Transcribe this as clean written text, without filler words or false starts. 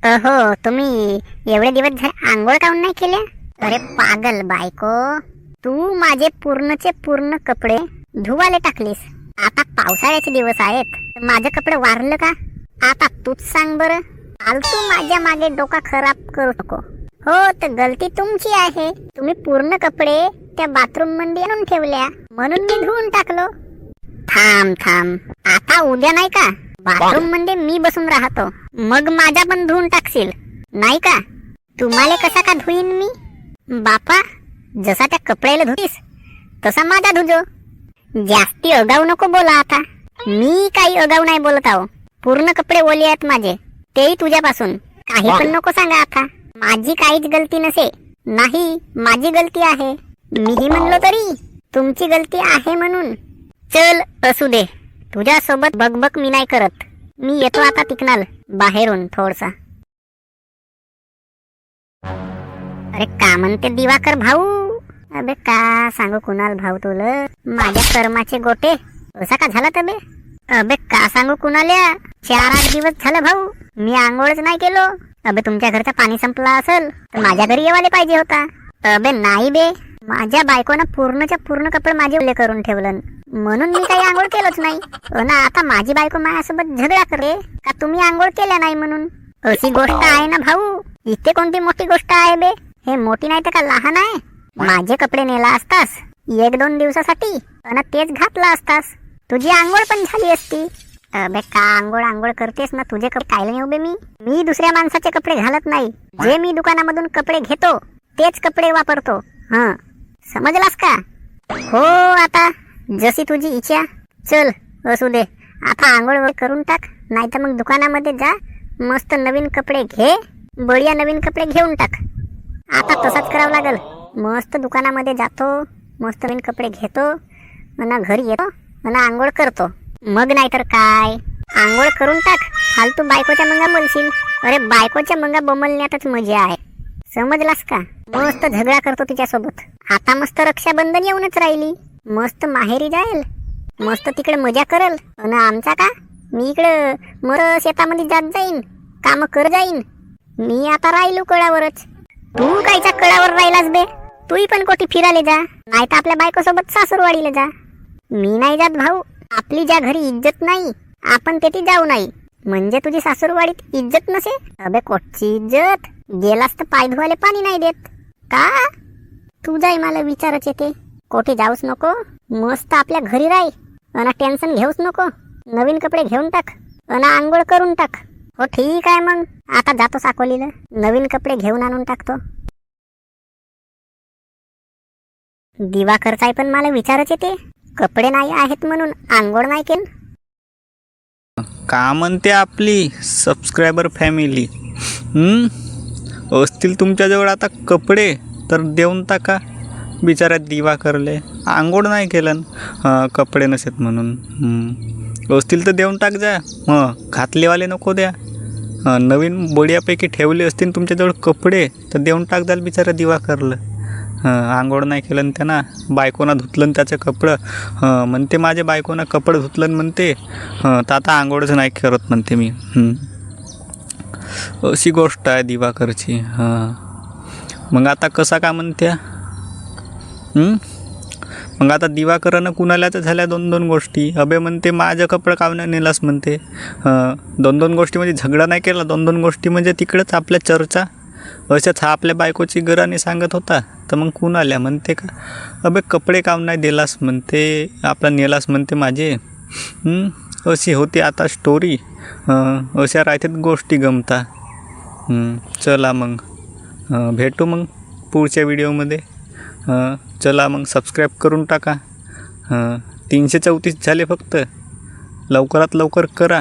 अहो तुम्ही एवढे दिवस झाले आंघोळ काऊन नाही केल्या? अरे पागल बायको, तू माझे पूर्णचे पूर्ण कपडे धुवाले टाकलीस. आता पावसाळ्याचे दिवस आहेत, माझे कपडे वारलं का? आता तूच सांग बरं. फालतू माझ्या मागे डोका खराब करू नको. हो तर गलती तुमची आहे. तुम्ही पूर्ण कपडे त्या बाथरूम मध्ये आणून ठेवल्या म्हणून मी धुवून टाकलो. थांब थांब, आता उद्या नाही का बाथरूम मध्ये मी बसून राहतो, मग माझा पण धुवून टाकशील नाही का? तुम्हाला कसा का धुईन मी? बापा, जसा त्या कपड्याला धुतीस तसा माझा धुजो. जास्ती अगाऊ नको बोला. आता मी काही अगाऊ नाही बोलत आहो. पूर्ण कपडे ओले आहेत माझे, तेही तुझ्यापासून. काही पण नको सांगा. आता माझी काहीच गलती नसे. नाही, माझी गलती आहे. मीही म्हणलो तरी तुमची गलती आहे म्हणून. चल असू दे, तुझ्या सोबत बकबक मी नाही करत. मी येतो आता तिकनाल बाहेरून थोडसा. अरे का म्हणते दिवाकर भाऊ? अबे का सांगू कुणाल भाऊ तुला माझ्या कर्माचे गोटे असा का झाला तबे? अबे का सांगू कुणाल्या, 4-8 दिवस झालं भाऊ मी आंघोळच नाही केलो. अबे तुमच्या घरचा पाणी संपला असेल तर माझ्या घरी येवाले पाहिजे होता. अबे नाही बे, माझ्या बायकोनं पूर्णच्या पूर्ण कपडे माझे ओले करून ठेवलं म्हणून मी काही आंघोळ केलंच नाही. ना आता माझी बायको माझ्यासोबत झगडा करे का तुम्ही आंघोळ केल्या नाही म्हणून. अशी गोष्ट आहे ना भाऊ. इथे कोणती मोठी गोष्ट आहे बे? हे मोठी नाही तर का लहान आहे? माझे कपडे नेला असतास 1-2 दिवसासाठी आणि तेच घातला असतास, तुझी आंघोळ पण झाली असती. अबे का आंघोळ करतेस ना? तुझे कपडे कायला नेऊ बे? मी दुसऱ्या माणसाचे कपडे घालत नाही. जे मी दुकानामधून कपडे घेतो तेच कपडे वापरतो. हा, समजलास का? हो, आता जशी तुझी इच्छा. चल असू दे, आता आंघोळ करून टाक, नाही तर मग दुकानामध्ये जा, मस्त नवीन कपडे घे, बढिया नवीन कपडे घेऊन टाक. आता तसंच करावं लागल. मस्त दुकानामध्ये जातो, मस्त नवीन कपडे घेतो आणि घरी येतो आणि आंघोळ करतो. मग नाहीतर काय, आंघोळ करून टाक. फालतू बायकोच्या मंगा बोलशील. अरे बायकोच्या मंगा बोमलण्यातच मजा आहे, समजलास का? मस्त झगडा करतो तिच्यासोबत. आता मस्त रक्षाबंधन येऊनच राहिली, मस्त माहेरी जाईल, मस्त तिकडे मजा करल. आणि आमचा का, मी इकडे मग शेतामध्ये जात जाईन, काम कर जाईन. मी आता राहिलो कळावरच. तू कायच्या कळावर राहिलास बे? तूही पण कोठी फिरायला जा, नाही तर आपल्या बायकोसोबत सासूरवाडीला जा. मी नाही जात भाऊ. आपली ज्या घरी इज्जत नाही आपण तेथे जाऊ नाही म्हणजे तुझी सासूरवाडीत इज्जत नसे? अबे कोटची इज्जत? गेलास तर पाय धुवाले पाणी नाही देत का? तू जाई, मला विचारच येते. कोठे जाऊच नको, मस्त आपल्या घरी राही आणि टेन्शन घेऊच नको. नवीन कपडे घेऊन टाक आणि आंघोळ करून टाक. हो ठीक आहे, मग आता जातो साकोलीला, नवीन कपडे घेऊन आणून टाकतो. दिवाकरचाही पण मला विचारच येते, कपडे नाही आहेत म्हणून आंघोळ नाही केलं. का म्हणते आपली सबस्क्रायबर फॅमिली? असतील तुमच्याजवळ आता कपडे तर देऊन टाका. बिचारा दिवाकरले आंघोळ नाही केलं, कपडे नसेत म्हणून. असतील तर देऊन टाक जा. घातलेवाले नको द्या. नवीन बढियापैकी ठेवले असतील तुमच्याजवळ कपडे तर देऊन टाक जाल बिचारा दिवाकरलं. आंघोळ नाही केलं त्यांना, बायकोनं धुतलं त्याचं कपडं. म्हणते माझ्या बायकोनं कपडं धुतलं म्हणते, तर आता आंघोळच नाही करत म्हणते मी. अशी गोष्ट आहे दिवाकरची. मग आता कसा का म्हणत्या? मग आता दिवाकरानं कुणाल्याच झाल्या 2-2 गोष्टी. अबे म्हणते माझं कपडं कावनं नेलास म्हणते. 2-2 गोष्टी म्हणजे झगडा नाही केला, 2-2 गोष्टी म्हणजे तिकडंच आपल्या चर्चा. अशाच हा आपल्या बायकोची गराने सांगत होता, तर मग कुणाल्या म्हणते का अबे कपडे काव नाही दिलास म्हणते, आपला नेलास म्हणते माझे. अशी होती आता स्टोरी. अशा राहतात गोष्टी गमता. चला मग भेटू मग पुढच्या व्हिडिओमध्ये. चला मग सबस्क्राईब करून टाका. 334 झाले फक्त, लवकरात लवकर करा.